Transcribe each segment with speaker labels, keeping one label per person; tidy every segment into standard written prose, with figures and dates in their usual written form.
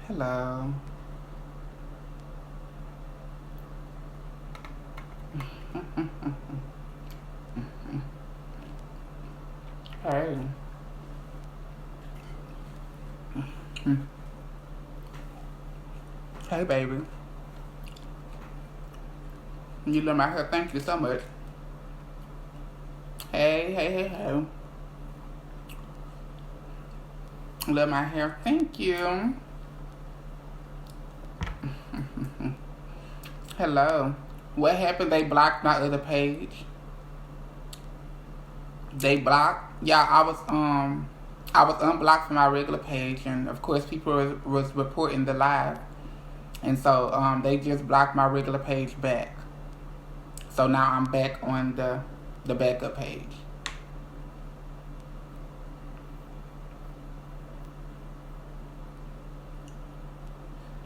Speaker 1: Hello. Hey. Hey, baby. You love my hair. Thank you so much. Hey, hey, hey, hey. Love my hair. Thank you. Hello. What happened? They blocked my other page. They blocked. Yeah, I was unblocked from my regular page, and of course, people was reporting the live, and so they just blocked my regular page back. So now I'm back on the backup page.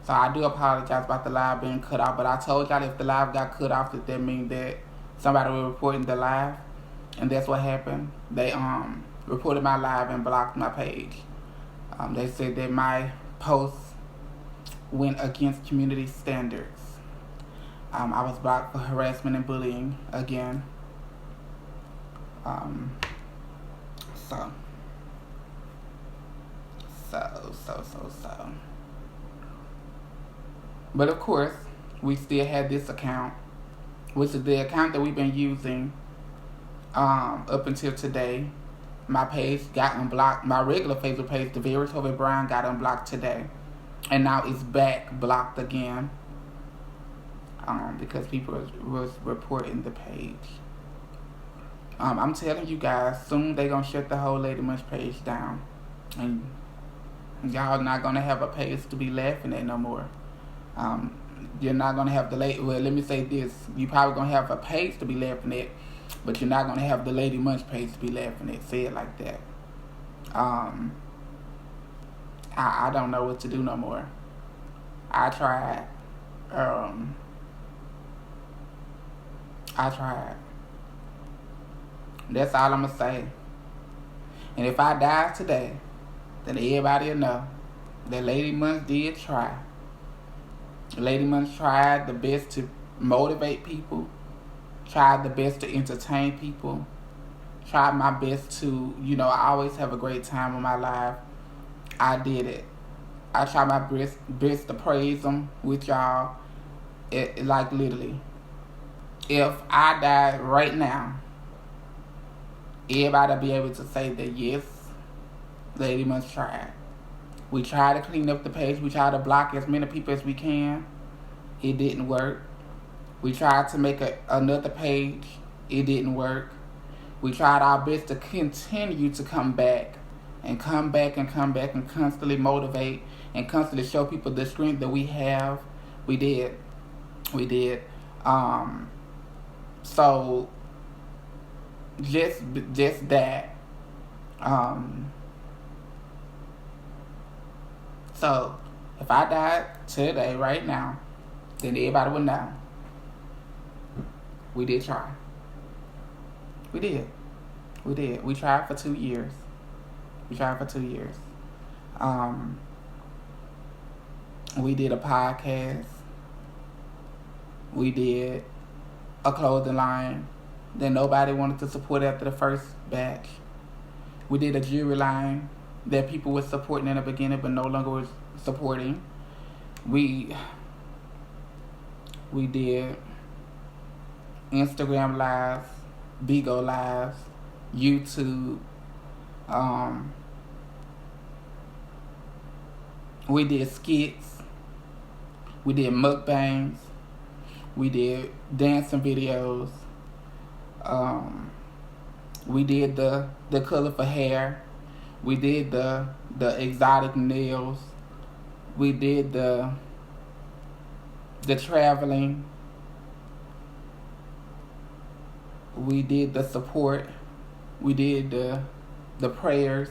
Speaker 1: So I do apologize about the live being cut off, but I told y'all if the live got cut off, that means that somebody was reporting the live, and that's what happened. They reported my live and blocked my page. They said that my post went against community standards. I was blocked for harassment and bullying again. So. But of course, we still had this account, which is the account that we've been using up until today. My page got unblocked. My regular Facebook page, the Very Tove Brown, got unblocked today. And now it's back blocked again because people was reporting the page. I'm telling you guys, soon they going to shut the whole LadyMunch page down. And y'all not going to have a page to be laughing at no more. You're not going to have well, let me say this. You're probably going to have a page to be laughing at, but you're not going to have the LadyMunch page to be laughing at. Say it like that. I don't know what to do no more. I tried. That's all I'm going to say. And if I die today, then everybody will know that LadyMunch did try. LadyMunch tried the best to motivate people, tried the best to entertain people, tried my best to, I always have a great time on my live. I did it. I tried my best to praise them with y'all. Like literally. If I died right now, everybody will be able to say that yes, LadyMunch tried. We tried to clean up the page. We tried to block as many people as we can. It didn't work. We tried to make another page. It didn't work. We tried our best to continue to come back and constantly motivate and constantly show people the strength that we have. We did. So just that. So if I died today, right now, then everybody would know. We did try. We did. We tried for 2 years. We did a podcast. We did a clothing line that nobody wanted to support after the first batch. We did a jewelry line that people were supporting in the beginning but no longer was supporting. We did Instagram lives, Bigo lives, YouTube. We did skits. We did mukbangs. We did dancing videos. We did the colorful hair. We did the exotic nails. We did the traveling. We did the support. We did the prayers.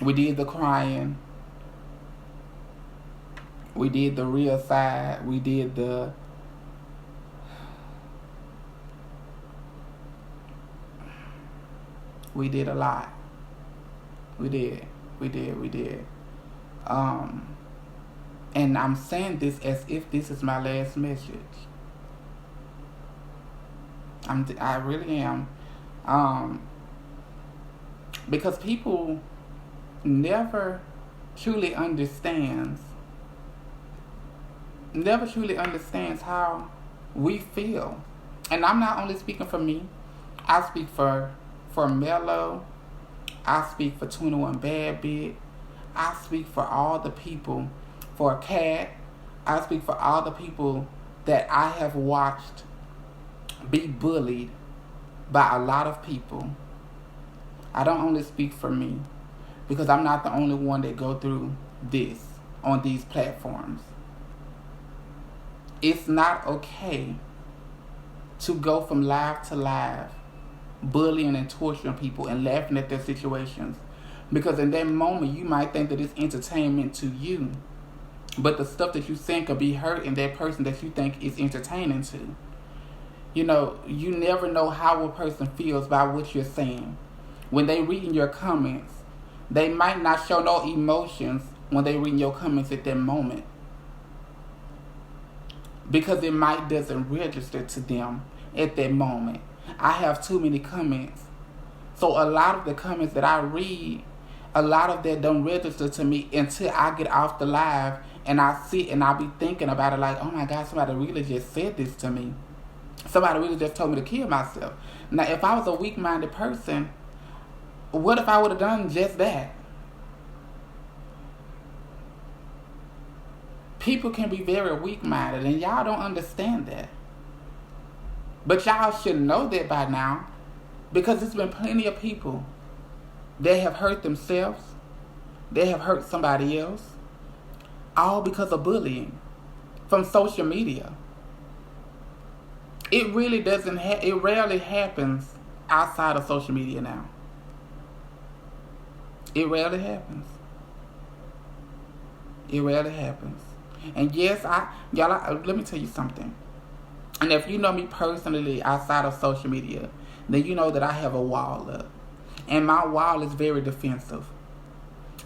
Speaker 1: We did the crying. We did the real side. We did We did a lot. We did. And I'm saying this as if this is my last message. I really am. Because people never truly understands how we feel. And I'm not only speaking for me. I speak for Mello. I speak for 21 Bad Bit. I speak for all the people, for Cat. I speak for all the people that I have watched be bullied by a lot of people. I don't only speak for me, because I'm not the only one that go through this on these platforms. It's not okay to go from live to live, bullying and torturing people and laughing at their situations. Because in that moment, you might think that it's entertainment to you, but the stuff that you saying could be hurting that person that you think is entertaining to. You know, you never know how a person feels by what you're saying. When they reading your comments, they might not show no emotions when they reading your comments at that moment, because it might doesn't register to them at that moment. I have too many comments. So a lot of the comments that I read, a lot of that don't register to me until I get off the live and I sit and I be thinking about it like, oh my God, somebody really just said this to me. Somebody really just told me to kill myself. Now, if I was a weak-minded person, what if I would have done just that? People can be very weak-minded, and y'all don't understand that. But y'all should know that by now, because there's been plenty of people that have hurt themselves, they have hurt somebody else, all because of bullying from social media. It really doesn't. It rarely happens outside of social media now. It rarely happens. It rarely happens. And yes, let me tell you something. And if you know me personally outside of social media, then you know that I have a wall up. And my wall is very defensive.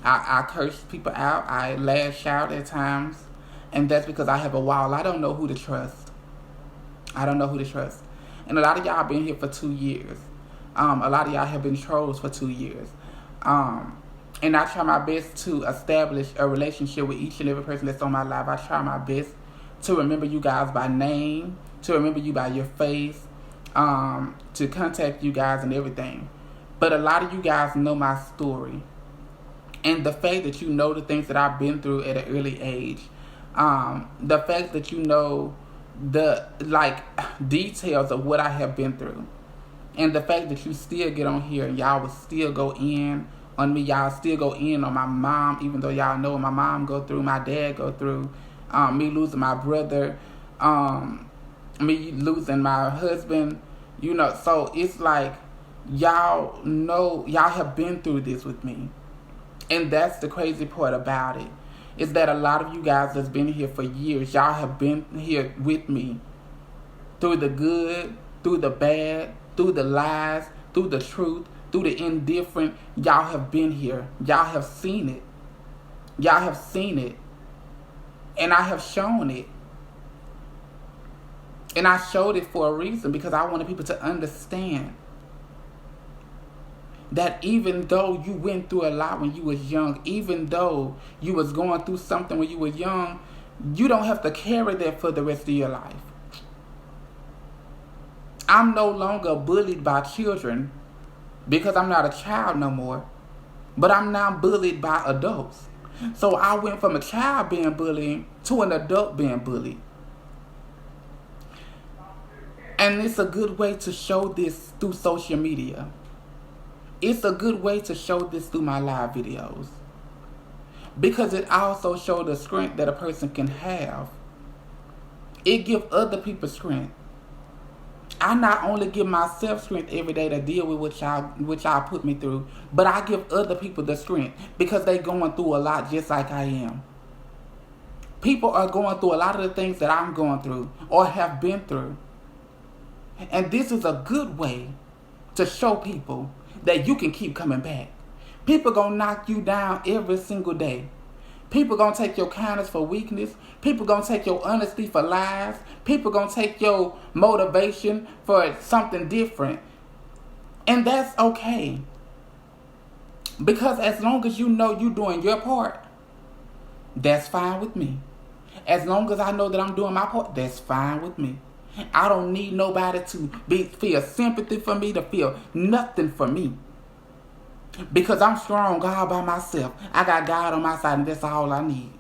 Speaker 1: I curse people out. I lash out at times. And that's because I have a wall. I don't know who to trust. And a lot of y'all been here for 2 years. A lot of y'all have been trolls for 2 years. And I try my best to establish a relationship with each and every person that's on my live. I try my best to remember you guys by name, to remember you by your face, to contact you guys and everything. But a lot of you guys know my story. And the fact that you know the things that I've been through at an early age, the fact that you know the details of what I have been through, and the fact that you still get on here and y'all will still go in on me, y'all still go in on my mom, even though y'all know what my mom go through, my dad go through, me losing my brother, me losing my husband, you know. So it's like y'all know, y'all have been through this with me. And that's the crazy part about it, is that a lot of you guys that's been here for years, y'all have been here with me through the good, through the bad, through the lies, through the truth, through the indifferent. Y'all have been here. Y'all have seen it. And I have shown it. And I showed it for a reason, because I wanted people to understand that even though you went through a lot when you was young, even though you was going through something when you were young, you don't have to carry that for the rest of your life. I'm no longer bullied by children because I'm not a child no more, but I'm now bullied by adults. So I went from a child being bullied to an adult being bullied. And it's a good way to show this through social media. It's a good way to show this through my live videos, because it also shows the strength that a person can have. It gives other people strength. I not only give myself strength every day to deal with what y'all put me through, but I give other people the strength, because they going through a lot just like I am. People are going through a lot of the things that I'm going through or have been through. And this is a good way to show people that you can keep coming back. People gonna knock you down every single day. People gonna take your kindness for weakness. People gonna take your honesty for lies. People gonna take your motivation for something different. And that's okay. Because as long as you know you doing your part, that's fine with me. As long as I know that I'm doing my part, that's fine with me. I don't need nobody to feel sympathy for me, to feel nothing for me. Because I'm strong all by myself. I got God on my side, and that's all I need.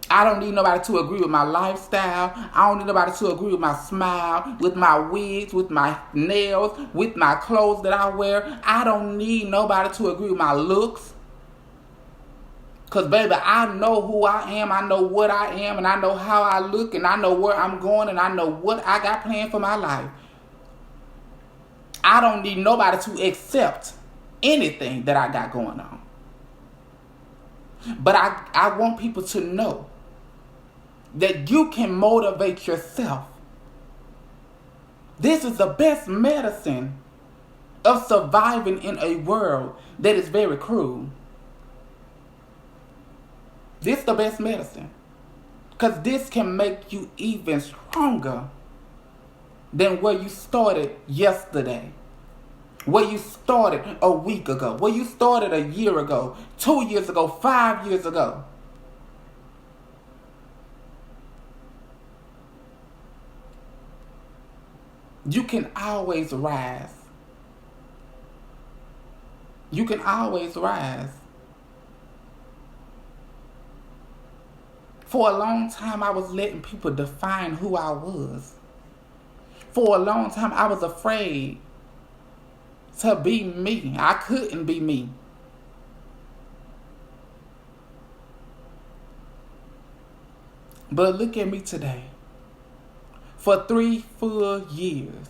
Speaker 1: I don't need nobody to agree with my lifestyle. I don't need nobody to agree with my smile, with my wigs, with my nails, with my clothes that I wear. I don't need nobody to agree with my looks. Because, baby, I know who I am. I know what I am, and I know how I look, and I know where I'm going, and I know what I got planned for my life. I don't need nobody to accept anything that I got going on. But I want people to know that you can motivate yourself. This is the best medicine of surviving in a world that is very cruel. This is the best medicine. Because this can make you even stronger than where you started yesterday. Where you started a week ago. Where you started a year ago. 2 years ago. 5 years ago. You can always rise. You can always rise. For a long time, I was letting people define who I was. For a long time, I was afraid to be me. I couldn't be me. But look at me today. For 3 full years,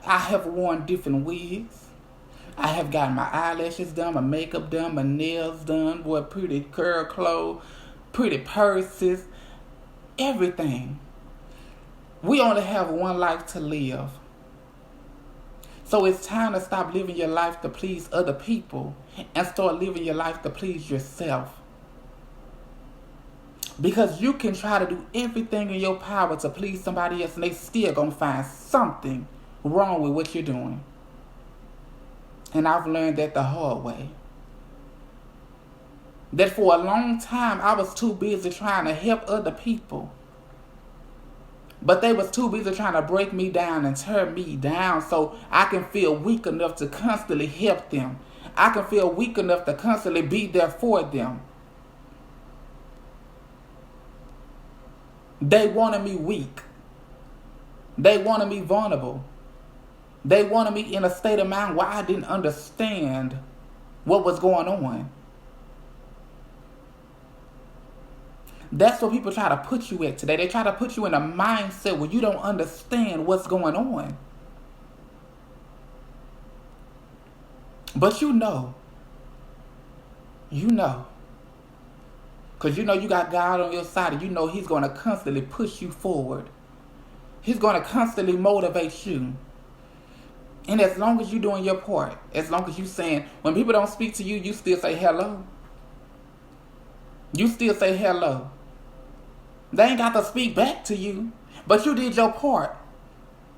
Speaker 1: I have worn different wigs. I have gotten my eyelashes done, my makeup done, my nails done, wore pretty curl clothes, pretty purses, everything. We only have one life to live. So it's time to stop living your life to please other people and start living your life to please yourself. Because you can try to do everything in your power to please somebody else and they still gonna find something wrong with what you're doing. And I've learned that the hard way. That for a long time I was too busy trying to help other people. But they was too busy trying to break me down and tear me down so I can feel weak enough to constantly help them. I can feel weak enough to constantly be there for them. They wanted me weak. They wanted me vulnerable. They wanted me in a state of mind where I didn't understand what was going on. That's what people try to put you at today. They try to put you in a mindset where you don't understand what's going on. But you know. Because you know you got God on your side and you know He's going to constantly push you forward. He's going to constantly motivate you. And as long as you're doing your part, as long as you're saying, when people don't speak to you, you still say hello. You still say hello. They ain't got to speak back to you, but you did your part.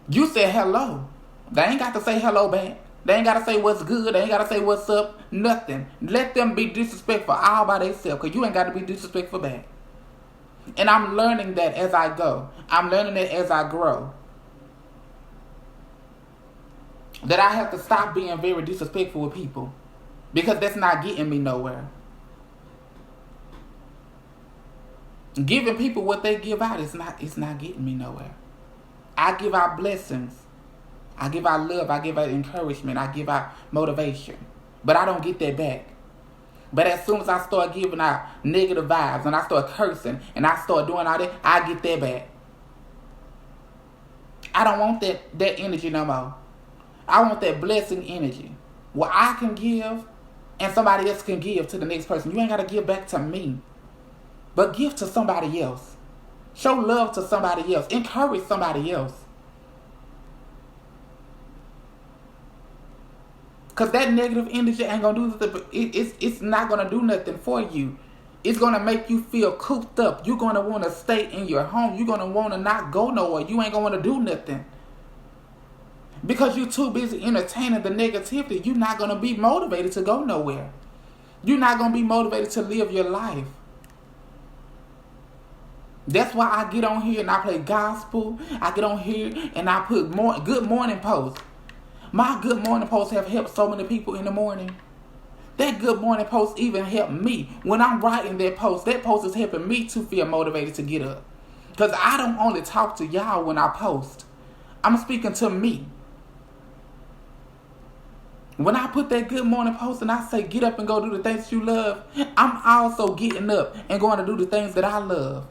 Speaker 1: You said hello. They ain't got to say hello back. They ain't got to say what's good. They ain't got to say what's up. Nothing. Let them be disrespectful all by themselves, because you ain't got to be disrespectful back. And I'm learning that as I go. I'm learning that as I grow. That I have to stop being very disrespectful with people, because that's not getting me nowhere. Giving people what they give out it's not getting me nowhere. I give out blessings. I give out love. I give out encouragement. I give out motivation. But I don't get that back. But as soon as I start giving out negative vibes and I start cursing and I start doing all that, I get that back. I don't want that energy no more. I want that blessing energy where I can give and somebody else can give to the next person. You ain't got to give back to me, but give to somebody else. Show love to somebody else. Encourage somebody else. Because that negative energy ain't going to do nothing. It's not going to do nothing for you. It's going to make you feel cooped up. You're going to want to stay in your home. You're going to want to not go nowhere. You ain't going to want to do nothing. Because you're too busy entertaining the negativity, you're not going to be motivated to go nowhere. You're not going to be motivated to live your life. That's why I get on here and I play gospel. I get on here and I put good morning posts. My good morning posts have helped so many people in the morning. That good morning post even helped me. When I'm writing that post is helping me to feel motivated to get up. Because I don't only talk to y'all when I post. I'm speaking to me. When I put that good morning post and I say get up and go do the things you love, I'm also getting up and going to do the things that I love.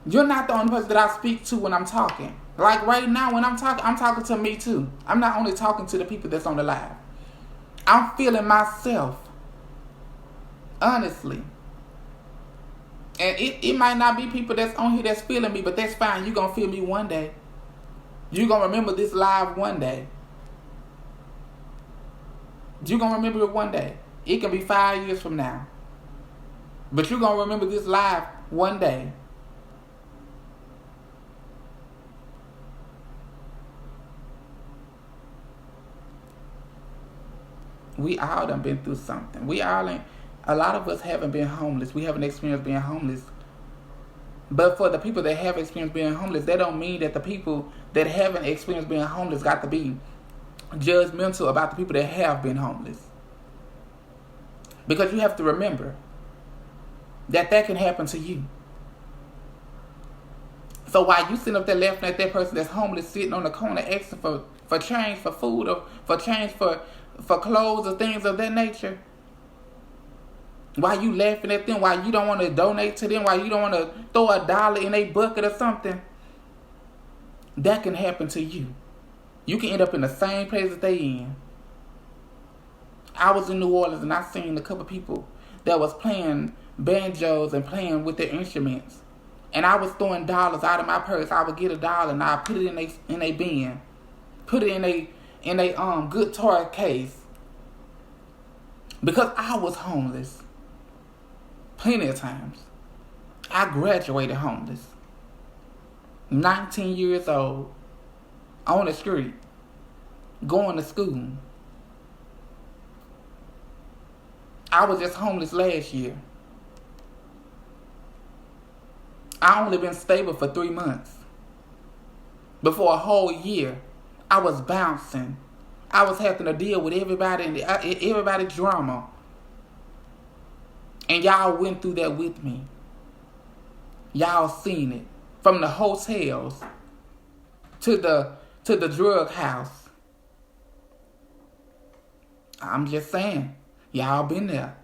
Speaker 1: You're not the only person that I speak to when I'm talking. Like right now when I'm talking to me too. I'm not only talking to the people that's on the live. I'm feeling myself. Honestly. And it might not be people that's on here that's feeling me, but that's fine. You're going to feel me one day. You're going to remember this live one day. You're going to remember it one day. It can be 5 years from now. But you're going to remember this live one day. We all done been through something. A lot of us haven't been homeless. We haven't experienced being homeless. But for the people that have experienced being homeless, that don't mean that the people that haven't experienced being homeless got to be judgmental about the people that have been homeless. Because you have to remember that can happen to you. So while you sitting up there laughing at that person that's homeless sitting on the corner asking for change for food or for change for clothes or things of that nature, while you laughing at them, while you don't want to donate to them, while you don't want to throw $1 in a bucket or something, that can happen to you. You can end up in the same place that they in. I was in New Orleans and I seen a couple people that was playing banjos and playing with their instruments. And I was throwing dollars out of my purse. I would get $1 and I put it in a bin. Put it in a guitar case. Because I was homeless. Plenty of times. I graduated homeless. 19 years old. On the street. Going to school. I was just homeless last year. I only been stable for 3 months. But for a whole year, I was bouncing. I was having to deal with everybody and everybody's drama. And y'all went through that with me. Y'all seen it. From the hotels to the drug house. I'm just saying. Y'all been there.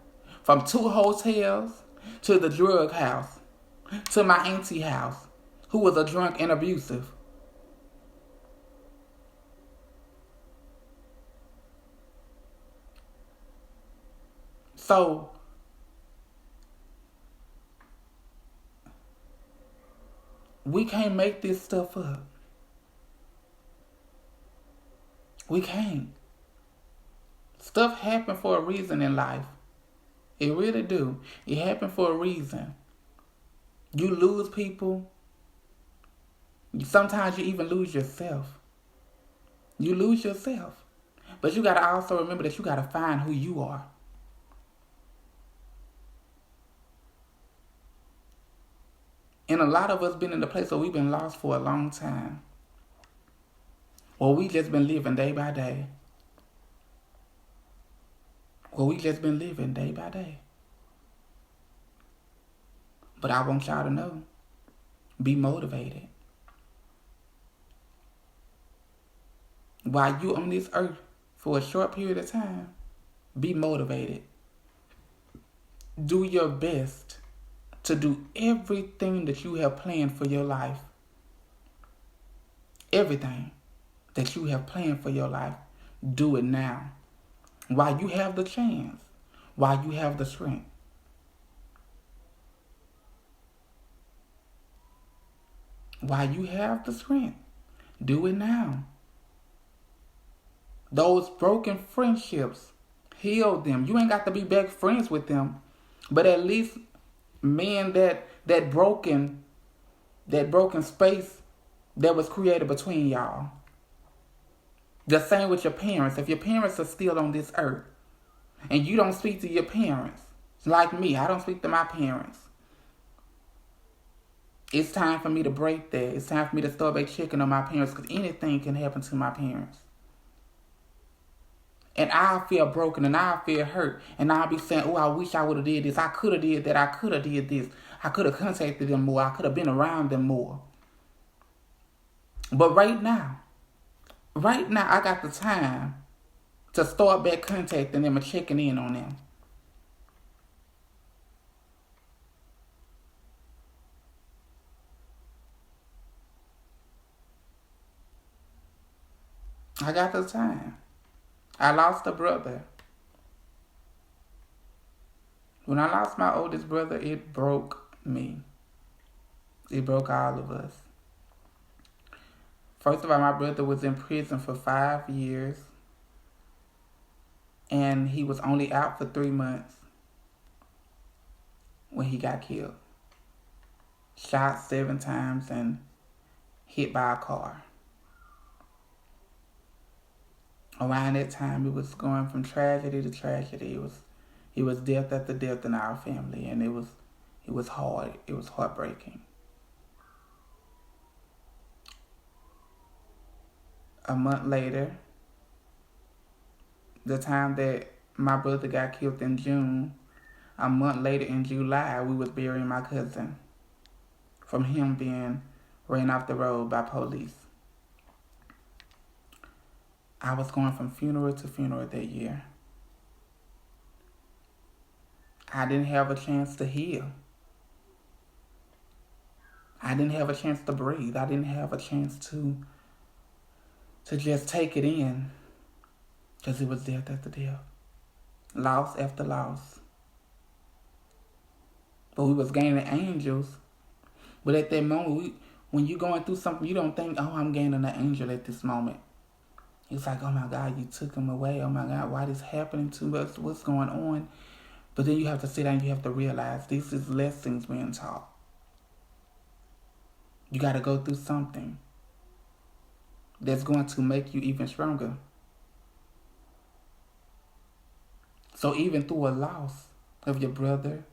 Speaker 1: From 2 hotels to the drug house. To my auntie house. Who was a drunk and abusive. So, we can't make this stuff up. We can't. Stuff happen for a reason in life. It really do. It happened for a reason. You lose people. Sometimes you even lose yourself. You lose yourself. But you got to also remember that you got to find who you are. And a lot of us been in the place where we've been lost for a long time. Or we just been living day by day. Or we just been living day by day. But I want y'all to know, be motivated. While you on this earth for a short period of time, be motivated. Do your best to do everything that you have planned for your life. Everything that you have planned for your life, do it now. While you have the chance, while you have the strength. While you have the strength, do it now. Those broken friendships, heal them. You ain't got to be back friends with them, but at least mend that broken space that was created between y'all. The same with your parents. If your parents are still on this earth and you don't speak to your parents, like me, I don't speak to my parents. It's time for me to break that. It's time for me to start back checking on my parents, because anything can happen to my parents. And I'll feel broken and I'll feel hurt. And I'll be saying, oh, I wish I would have did this. I could have did that. I could have did this. I could have contacted them more. I could have been around them more. But right now, I got the time to start back contacting them and checking in on them. I got the time. I lost a brother. When I lost my oldest brother, it broke me. It broke all of us. First of all, my brother was in prison for 5 years. And he was only out for 3 months when he got killed. Shot 7 times and hit by a car. Around that time, it was going from tragedy to tragedy. It was death after death in our family, and it was hard. It was heartbreaking. A month later, the time that my brother got killed in June, a month later in July, we was burying my cousin from him being ran off the road by police. I was going from funeral to funeral that year. I didn't have a chance to heal. I didn't have a chance to breathe. I didn't have a chance to just take it in, because it was death after death, loss after loss. But we was gaining angels. But at that moment, when you're going through something, you don't think, oh, I'm gaining an angel at this moment. It's like, oh my God, you took him away. Oh my God, why this happening to us? What's going on? But then you have to sit down and you have to realize this is lessons being taught. You got to go through something that's going to make you even stronger. So even through a loss of your brother,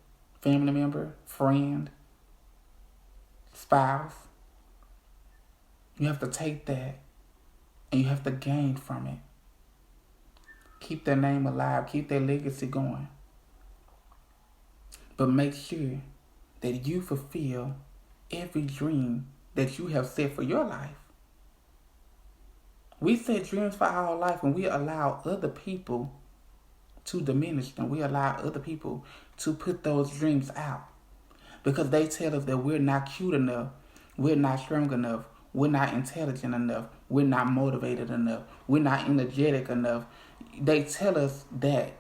Speaker 1: family member, friend, spouse, you have to take that and you have to gain from it. Keep their name alive. Keep their legacy going. But make sure that you fulfill every dream that you have set for your life. We set dreams for our life and we allow other people to diminish them. We allow other people to put those dreams out because they tell us that we're not cute enough, we're not strong enough, we're not intelligent enough, we're not motivated enough, we're not energetic enough. They tell us that.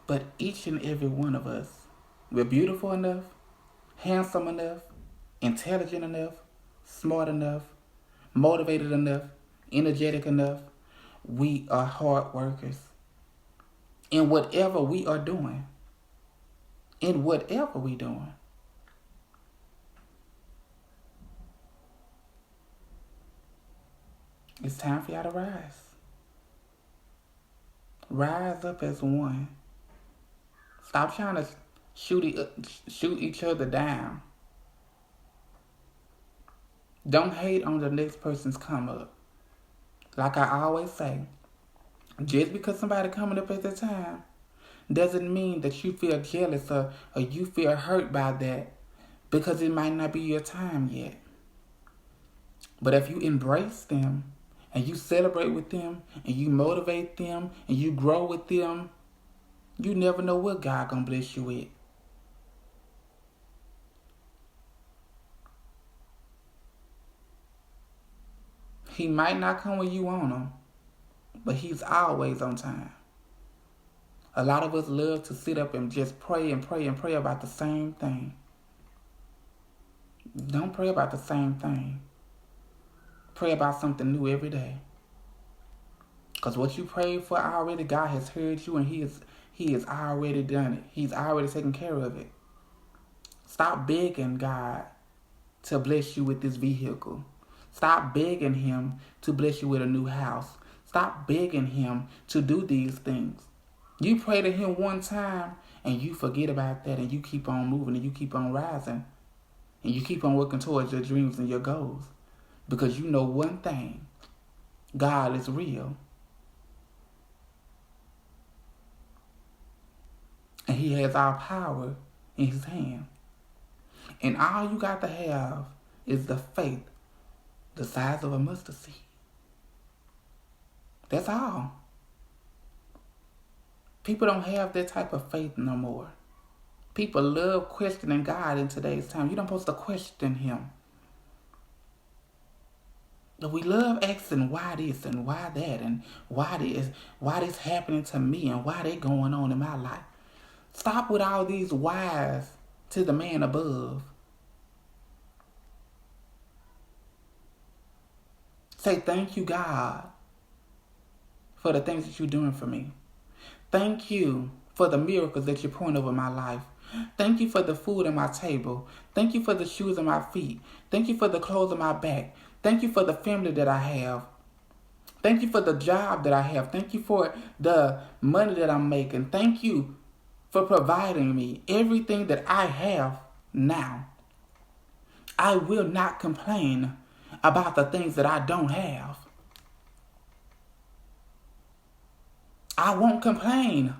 Speaker 1: But each and every one of us, we're beautiful enough, handsome enough, intelligent enough, smart enough, motivated enough, energetic enough. We are hard workers. In whatever we are doing. In whatever we doing. It's time for y'all to rise. Rise up as one. Stop trying to shoot each other down. Don't hate on the next person's come up. Like I always say, just because somebody coming up at the time doesn't mean that you feel jealous or you feel hurt by that, because it might not be your time yet. But if you embrace them and you celebrate with them and you motivate them and you grow with them, you never know what God gonna bless you with. He might not come when you want him, but he's always on time. A lot of us love to sit up and just pray and pray and pray about the same thing. Don't pray about the same thing. Pray about something new every day. Because what you prayed for already, God has heard you, and He has already done it. He's already taken care of it. Stop begging God to bless you with this vehicle. Stop begging Him to bless you with a new house. Stop begging Him to do these things. You pray to Him one time and you forget about that, and you keep on moving, and you keep on rising, and you keep on working towards your dreams and your goals. Because you know one thing, God is real. And He has our power in His hand. And all you got to have is the faith the size of a mustard seed. That's all. People don't have that type of faith no more. People love questioning God in today's time. You're not supposed to question Him. But we love asking why this and why that and why this happening to me and why they going on in my life. Stop with all these whys to the man above. Say thank you, God, for the things that you're doing for me. Thank you for the miracles that you're pouring over my life. Thank you for the food on my table. Thank you for the shoes on my feet. Thank you for the clothes on my back. Thank you for the family that I have. Thank you for the job that I have. Thank you for the money that I'm making. Thank you for providing me everything that I have now. I will not complain about the things that I don't have. I won't complain.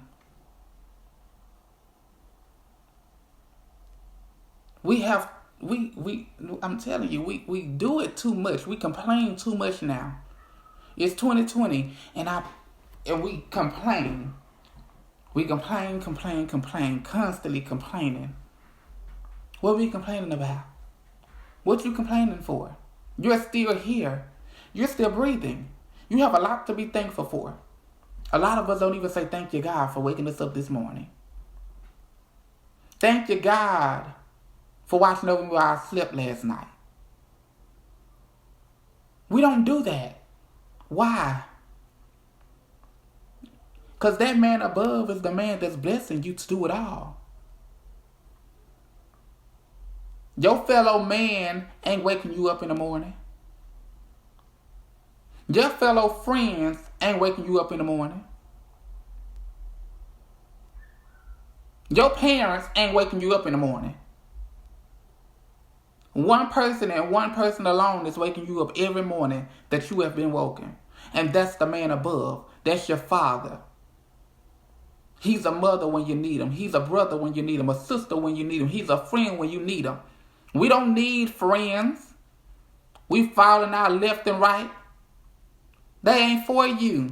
Speaker 1: I'm telling you, we do it too much. We complain too much now. It's 2020 and we complain. We complain, constantly complaining. What are we complaining about? What you complaining for? You're still here. You're still breathing. You have a lot to be thankful for. A lot of us don't even say thank you, God, for waking us up this morning. Thank you, God, for watching over me while I slept last night. We don't do that. Why? Because that man above is the man that's blessing you to do it all. Your fellow man ain't waking you up in the morning. Your fellow friends ain't waking you up in the morning. Your parents ain't waking you up in the morning. One person and one person alone is waking you up every morning that you have been woken. And that's the man above. That's your Father. He's a mother when you need him. He's a brother when you need him. A sister when you need him. He's a friend when you need him. We don't need friends. We falling out left and right. They ain't for you.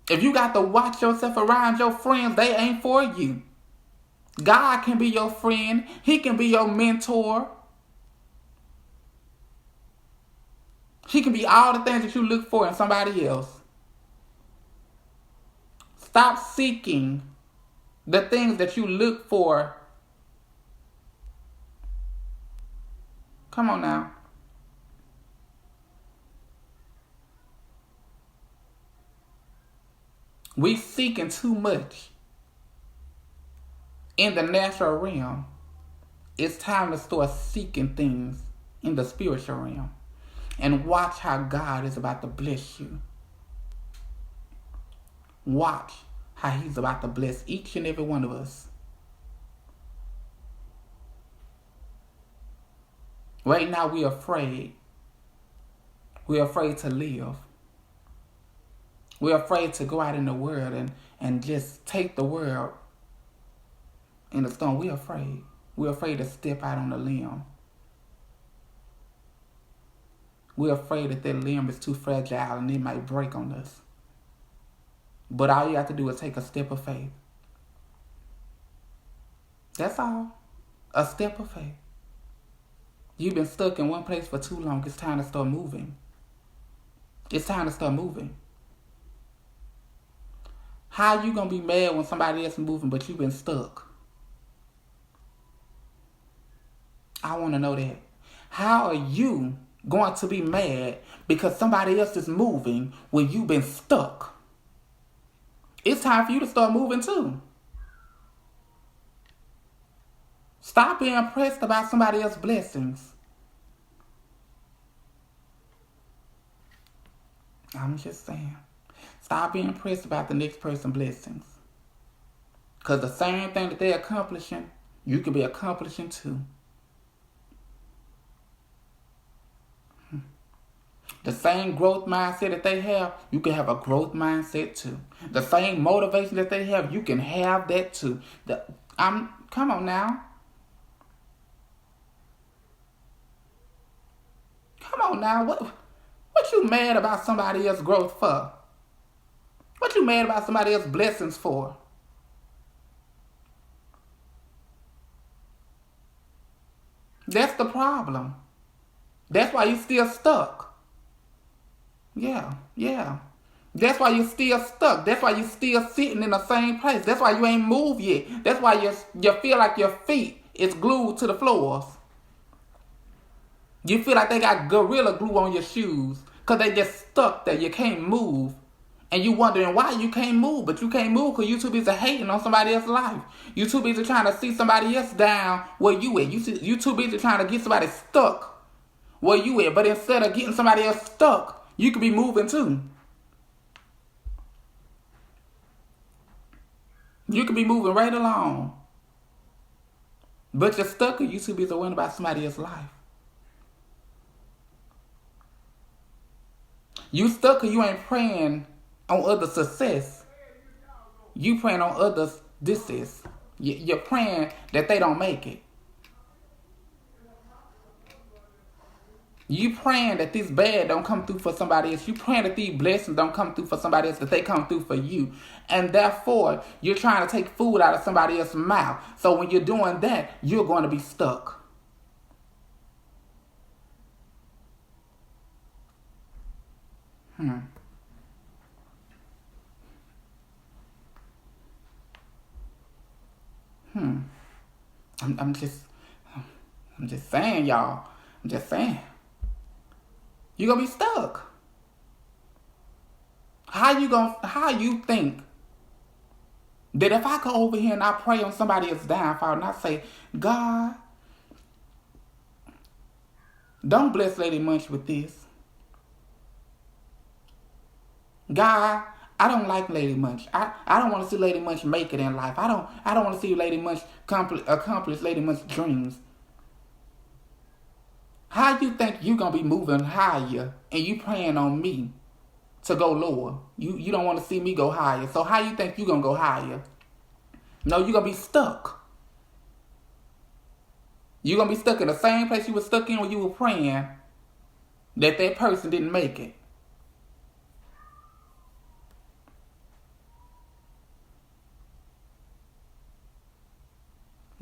Speaker 1: If you got to watch yourself around your friends, they ain't for you. God can be your friend. He can be your mentor. He can be all the things that you look for in somebody else. Stop seeking the things that you look for. Come on now. We seeking too much in the natural realm. It's time to start seeking things in the spiritual realm. And watch how God is about to bless you. Watch how He's about to bless each and every one of us. Right now we're afraid. We're afraid to live. We're afraid to go out in the world and just take the world in the storm. We're afraid. We're afraid to step out on the limb. We're afraid that limb is too fragile and it might break on us. But all you have to do is take a step of faith. That's all. A step of faith. You've been stuck in one place for too long. It's time to start moving. It's time to start moving. How you going to be mad when somebody else is moving but you've been stuck? I want to know that. How are you going to be mad because somebody else is moving when you've been stuck. It's time for you to start moving too. Stop being impressed about somebody else's blessings. I'm just saying. Stop being impressed about the next person's blessings. Because the same thing that they're accomplishing, you could be accomplishing too. The same growth mindset that they have, you can have a growth mindset too. The same motivation that they have, you can have that too. Come on now. Come on now. What you mad about somebody else's growth for? What you mad about somebody else's blessings for? That's the problem. That's why you still stuck. Yeah. That's why you're still stuck. That's why you're still sitting in the same place. That's why you ain't moved yet. That's why you feel like your feet is glued to the floors. You feel like they got Gorilla Glue on your shoes because they just stuck there. You can't move. And you wondering why you can't move. But you can't move because you too busy hating on somebody else's life. You too busy trying to see somebody else down where you at. You too busy trying to get somebody stuck where you at. But instead of getting somebody else stuck, you could be moving too. You could be moving right along. But you're stuck or you too busy worrying about somebody else's life. You stuck or you ain't praying on others' success. You praying on others' disses. You're praying that they don't make it. You praying that this bad don't come through for somebody else. You praying that these blessings don't come through for somebody else, that they come through for you. And therefore, you're trying to take food out of somebody else's mouth. So when you're doing that, you're going to be stuck. I'm just saying, y'all. I'm just saying. You're going to be stuck. How you think that if I go over here and I pray on somebody else's downfall and I say, God, don't bless LadyMunch with this. God, I don't like LadyMunch. I don't want to see LadyMunch make it in life. I don't want to see LadyMunch accomplish LadyMunch's dreams. How you think you going to be moving higher and you praying on me to go lower? You don't want to see me go higher. So how you think you going to go higher? No, you're going to be stuck. You're going to be stuck in the same place you were stuck in when you were praying that person didn't make it.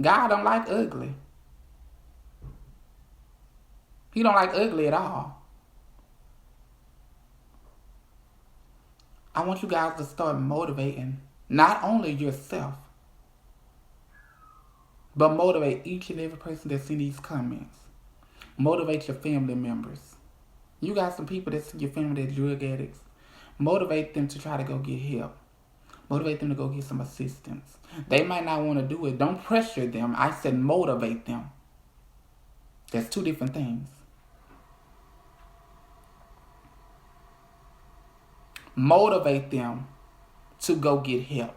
Speaker 1: God don't like ugly. He don't like ugly at all. I want you guys to start motivating not only yourself, but motivate each and every person that's in these comments. Motivate your family members. You got some people that's in your family that's drug addicts. Motivate them to try to go get help. Motivate them to go get some assistance. They might not want to do it. Don't pressure them. I said motivate them. That's two different things. Motivate them to go get help.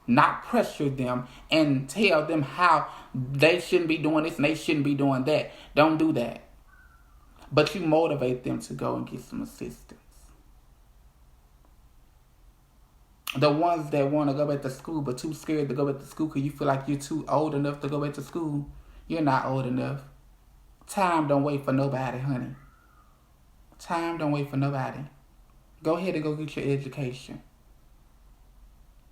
Speaker 1: Not pressure them and tell them how they shouldn't be doing this and they shouldn't be doing that. Don't do that. But you motivate them to go and get some assistance. The ones that want to go back to school but too scared to go back to school because you feel like you're too old enough to go back to school. You're not old enough. Time don't wait for nobody, honey. Time don't wait for nobody. Go ahead and go get your education.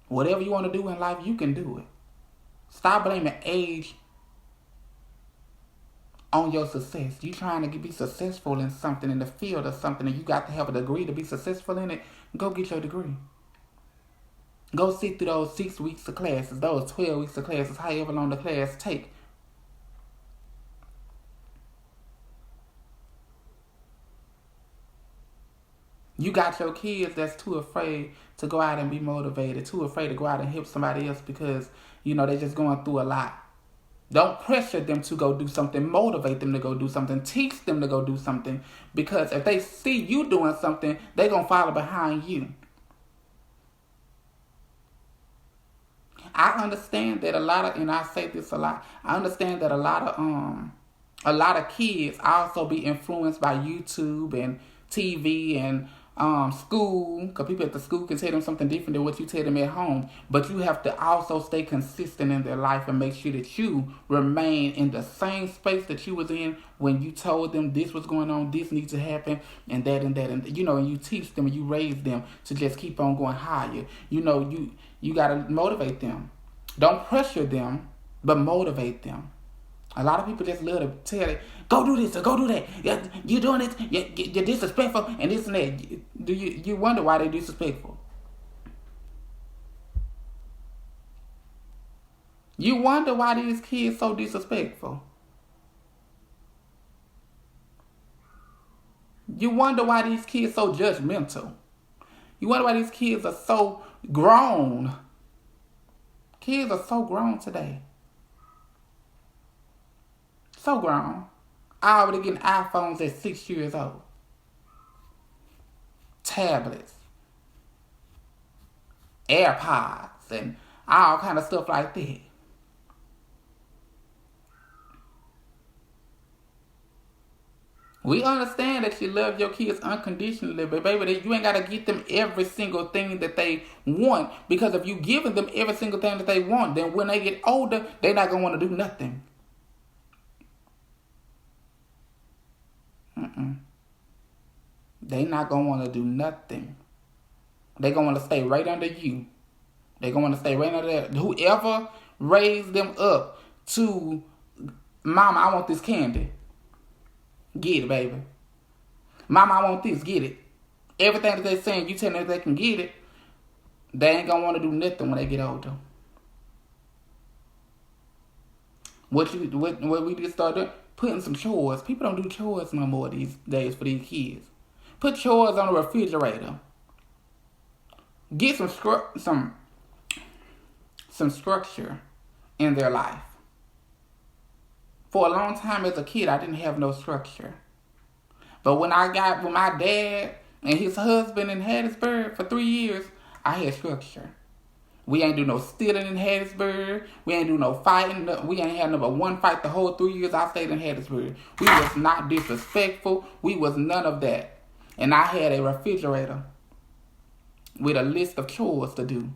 Speaker 1: Whatever you want to do in life, you can do it. Stop blaming age on your success. You trying to be successful in something, in the field or something, and you got to have a degree to be successful in it, go get your degree. Go sit through those 6 weeks of classes, those 12 weeks of classes, however long the class take. You got your kids that's too afraid to go out and be motivated, too afraid to go out and help somebody else because, they're just going through a lot. Don't pressure them to go do something. Motivate them to go do something. Teach them to go do something. Because if they see you doing something, they're going to follow behind you. I understand that and I say this a lot, I understand that a lot of kids also be influenced by YouTube and TV and school, because people at the school can tell them something different than what you tell them at home. But you have to also stay consistent in their life and make sure that you remain in the same space that you was in when you told them this was going on, this needs to happen, and that, and you teach them and you raise them to just keep on going higher. You got to motivate them. Don't pressure them, but motivate them. A lot of people just love to tell it, go do this or go do that. You're doing it. You're disrespectful and this and that. Do you wonder why they're disrespectful? You wonder why these kids so disrespectful. You wonder why these kids so judgmental. You wonder why these kids are so grown. Kids are so grown today. So grown. Already getting iPhones at 6 years old. Tablets. AirPods and all kind of stuff like that. We understand that you love your kids unconditionally, but baby, you ain't got to get them every single thing that they want, because if you giving them every single thing that they want, then when they get older, they're not going to want to do nothing. They not going to want to do nothing. They going to want to stay right under you. They going to want to stay right under there. Whoever raised them up to, Mama, I want this candy. Get it, baby. Mama, I want this. Get it. Everything that they're saying, you tell them they can get it. They ain't going to want to do nothing when they get older. What we just started putting some chores. People don't do chores no more these days for these kids. Put chores on the refrigerator. Get some structure in their life. For a long time as a kid, I didn't have no structure. But when I got with my dad and his husband in Hattiesburg for 3 years, I had structure. We ain't do no stealing in Hattiesburg. We ain't do no fighting. We ain't had number one fight the whole 3 years I stayed in Hattiesburg. We was not disrespectful. We was none of that. And I had a refrigerator with a list of chores to do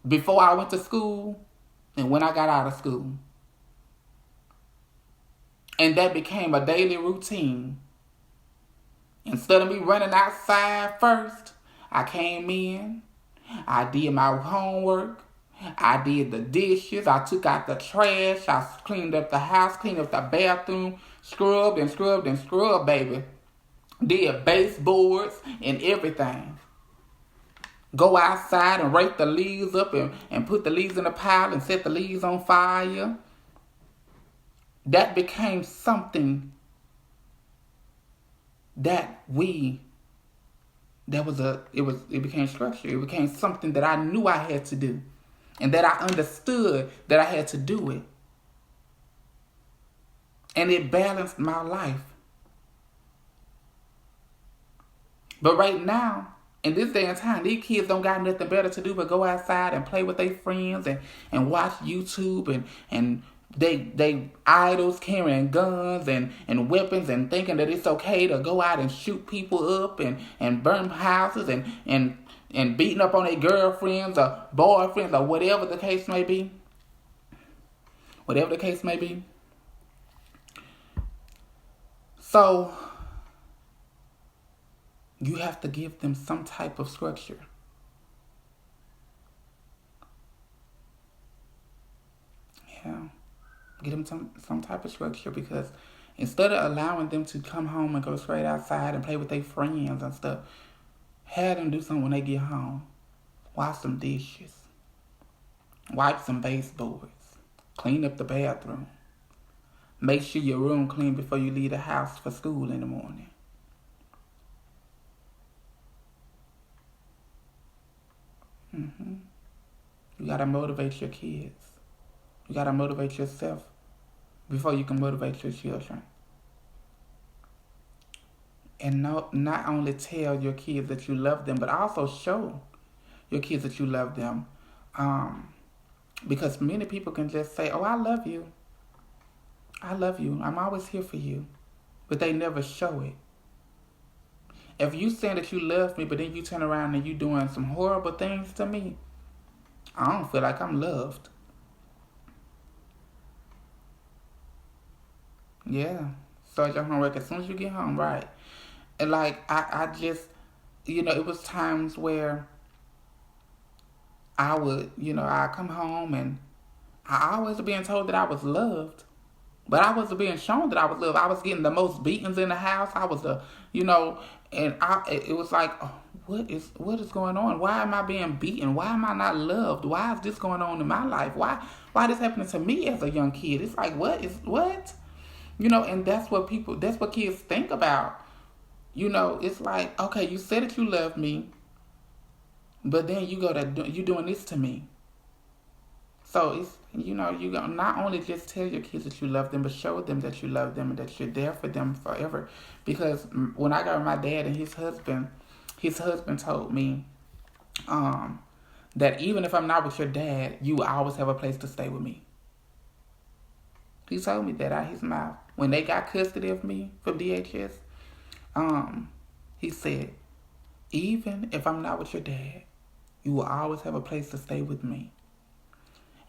Speaker 1: before I went to school and when I got out of school. And that became a daily routine. Instead of me running outside first, I came in, I did my homework, I did the dishes, I took out the trash, I cleaned up the house, cleaned up the bathroom, scrubbed, baby. Did baseboards and everything. Go outside and rake the leaves up and put the leaves in a pile and set the leaves on fire. That became something it became structure. It became something that I knew I had to do. And that I understood that I had to do it. And it balanced my life. But right now, in this day and time, these kids don't got nothing better to do but go outside and play with their friends and watch YouTube and they idols carrying guns and weapons and thinking that it's okay to go out and shoot people up and burn houses and beating up on their girlfriends or boyfriends or whatever the case may be. Whatever the case may be. So you have to give them some type of structure. Yeah. Give them some type of structure, because instead of allowing them to come home and go straight outside and play with their friends and stuff, have them do something when they get home. Wash some dishes. Wipe some baseboards. Clean up the bathroom. Make sure your room clean before you leave the house for school in the morning. Mm-hmm. You got to motivate your kids. You got to motivate yourself before you can motivate your children. And not only tell your kids that you love them, but also show your kids that you love them. Because many people can just say, oh, I love you. I love you. I'm always here for you. But they never show it. If you saying that you love me, but then you turn around and you doing some horrible things to me, I don't feel like I'm loved. Yeah. Start your homework as soon as you get home, right? And like, I just, it was times where I would, I come home and I always being told that I was loved. But I wasn't being shown that I was loved. I was getting the most beatings in the house. I was and it was like, oh, what is going on? Why am I being beaten? Why am I not loved? Why is this going on in my life? Why this happening to me as a young kid? It's like, what? And that's what kids think about. It's like, okay, you said that you love me, but then you doing this to me. So it's, you gonna not only just tell your kids that you love them, but show them that you love them and that you're there for them forever. Because when I got with my dad and his husband told me that even if I'm not with your dad, you will always have a place to stay with me. He told me that out his mouth. When they got custody of me from DHS, he said, even if I'm not with your dad, you will always have a place to stay with me.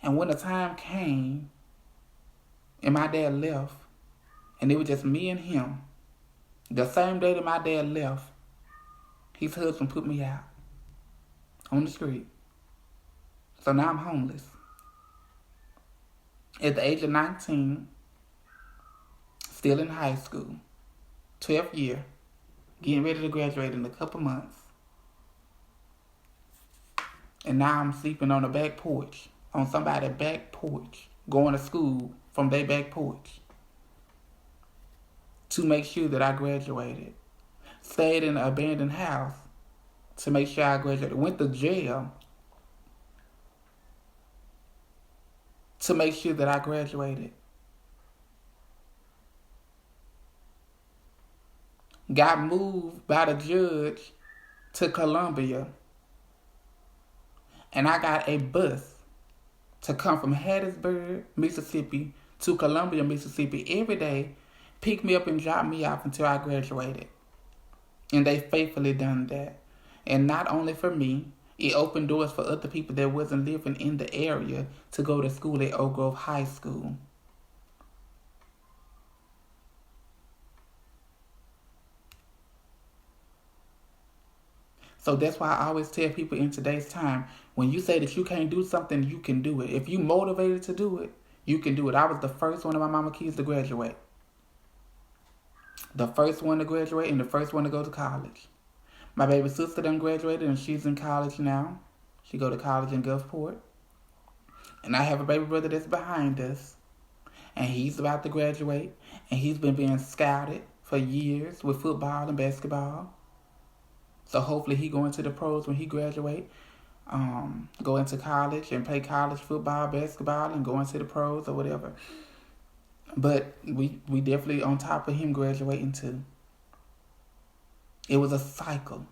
Speaker 1: And when the time came and my dad left, and it was just me and him, the same day that my dad left, his husband put me out on the street. So now I'm homeless. At the age of 19, still in high school, 12th year, getting ready to graduate in a couple months. And now I'm sleeping on the back porch. On somebody's back porch, going to school from their back porch to make sure that I graduated. Stayed in an abandoned house to make sure I graduated. Went to jail to make sure that I graduated. Got moved by the judge to Columbia. And I got a bus to come from Hattiesburg, Mississippi to Columbia, Mississippi every day, pick me up and drop me off until I graduated. And they faithfully done that. And not only for me, it opened doors for other people that wasn't living in the area to go to school at Oak Grove High School. So that's why I always tell people in today's time, when you say that you can't do something, you can do it. If you motivated to do it, you can do it. I was the first one of my mama kids to graduate. The first one to graduate and the first one to go to college. My baby sister done graduated and she's in college now. She go to college in Gulfport. And I have a baby brother that's behind us. And he's about to graduate. And he's been being scouted for years with football and basketball. So hopefully he go into the pros when he graduate, go into college and play college football, basketball, and go into the pros or whatever. But we definitely on top of him graduating too. It was a cycle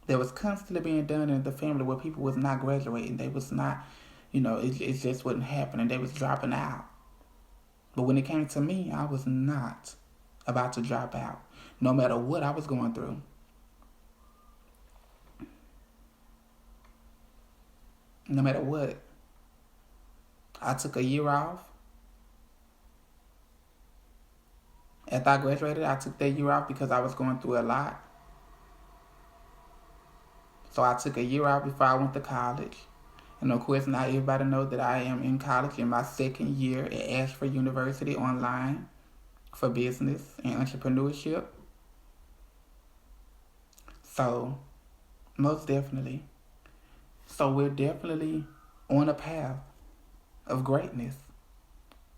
Speaker 1: that was constantly being done in the family where people was not graduating. They was not, it just wasn't happening. They was dropping out. But when it came to me, I was not about to drop out, no matter what I was going through. No matter what. I took a year off. After I graduated, I took that year off because I was going through a lot. So I took a year off before I went to college. And of course, now everybody knows that I am in college in my second year at Ashford University online for business and entrepreneurship. So, most definitely. So we're definitely on a path of greatness.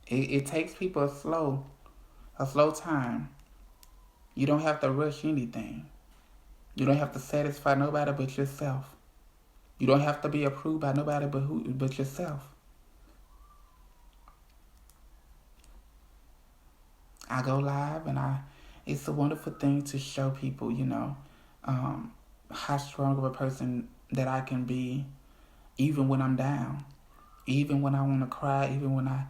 Speaker 1: It takes people a slow time. You don't have to rush anything. You don't have to satisfy nobody but yourself. You don't have to be approved by nobody but yourself. I go live, and it's a wonderful thing to show people, how strong of a person that I can be, even when I'm down, even when I want to cry, even when I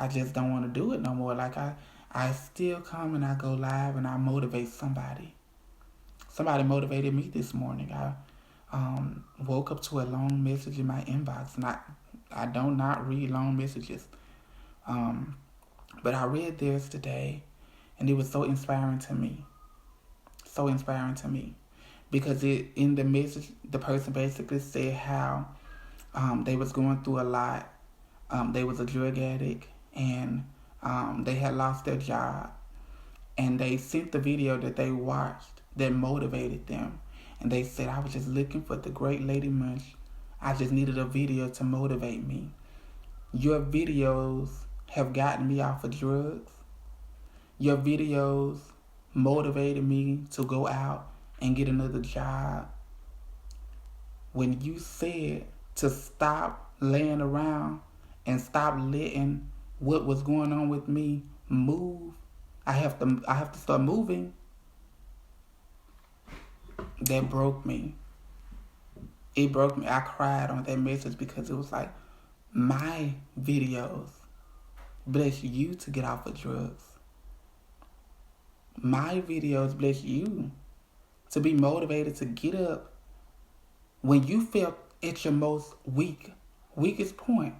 Speaker 1: just don't want to do it no more. Like I still come and I go live and I motivate somebody. Somebody motivated me this morning. I woke up to a long message in my inbox, and I don't not read long messages. But I read theirs today, and it was so inspiring to me. So inspiring to me. Because in the message, the person basically said how they was going through a lot. They was a drug addict, and they had lost their job. And they sent the video that they watched that motivated them. And they said, I was just looking for the great LadyMunch. I just needed a video to motivate me. Your videos have gotten me off of drugs. Your videos motivated me to go out and get another job. When you said to stop laying around and stop letting what was going on with me move, I have to start moving. That broke me. It broke me. I cried on that message because it was like, my videos bless you to get off of drugs. My videos bless you to be motivated to get up when you felt at your most weakest point.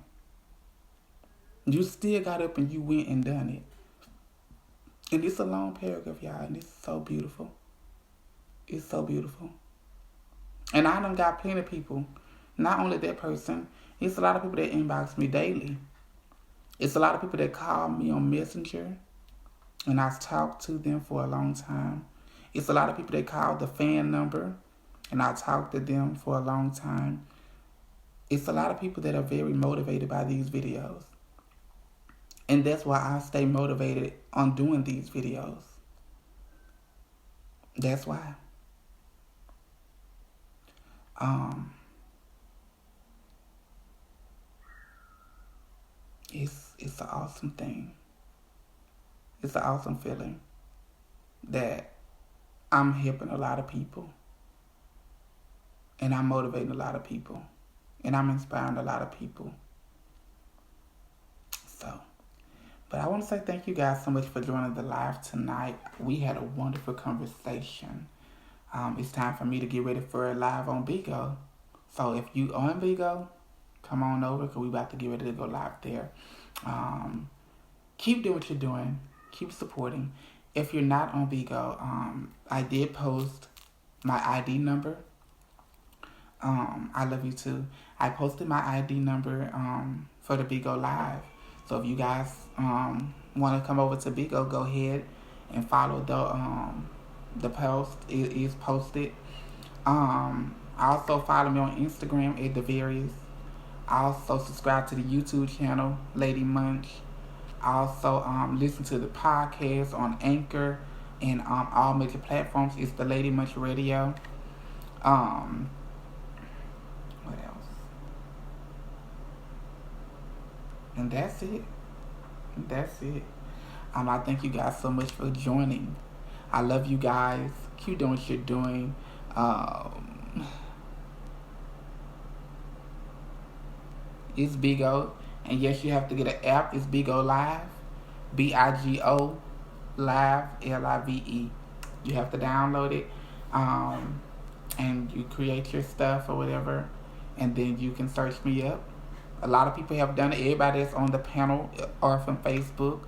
Speaker 1: You still got up and you went and done it. And it's a long paragraph, y'all, and it's so beautiful. It's so beautiful. And I done got plenty of people, not only that person, it's a lot of people that inbox me daily. It's a lot of people that call me on Messenger, and I've talked to them for a long time. It's a lot of people that call the fan number, and I talked to them for a long time. It's a lot of people that are very motivated by these videos. And that's why I stay motivated on doing these videos. That's why. It's an awesome thing. It's an awesome feeling that I'm helping a lot of people, and I'm motivating a lot of people, and I'm inspiring a lot of people. But I want to say thank you guys so much for joining the live tonight. We had a wonderful conversation. It's time for me to get ready for a live on Bigo. So if you on Bigo, come on over because we about to get ready to go live there. Keep doing what you're doing. Keep supporting. If you're not on Bigo, I did post my ID number. I love you too. I posted my ID number for the Bigo Live. So if you guys want to come over to Bigo, go ahead and follow the post. It is posted. Also follow me on Instagram at the various. Also subscribe to the YouTube channel, LadyMunch. Also listen to the podcast on Anchor and all major platforms. It's the LadyMunch Radio. What else? And that's it. I thank you guys so much for joining. I love you guys. Keep doing what you're doing. It's Bigo. And yes, you have to get an app. It's Bigo Live. BIGO Live. LIVE. You have to download it. And you create your stuff or whatever. And then you can search me up. A lot of people have done it. Everybody that's on the panel or from Facebook.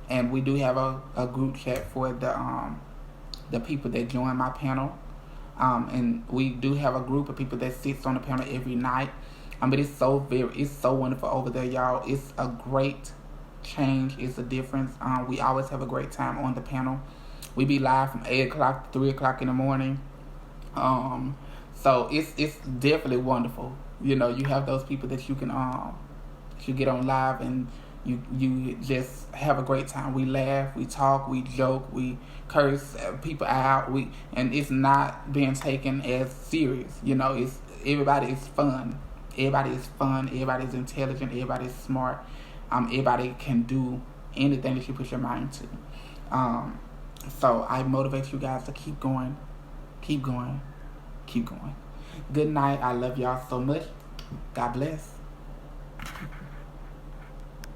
Speaker 1: And we do have a group chat for the people that join my panel. And we do have a group of people that sits on the panel every night. But it's so wonderful over there, y'all. It's a great change. It's a difference. We always have a great time on the panel. We be live from 8 o'clock to 3 o'clock in the morning. So it's definitely wonderful. You know, you have those people that you can you get on live and you just have a great time. We laugh, we talk, we joke, we curse people out. And it's not being taken as serious. You know, everybody is fun. Everybody is fun. Everybody is intelligent. Everybody is smart. Everybody can do anything that you put your mind to. So I motivate you guys to keep going. Keep going. Keep going. Good night. I love y'all so much. God bless.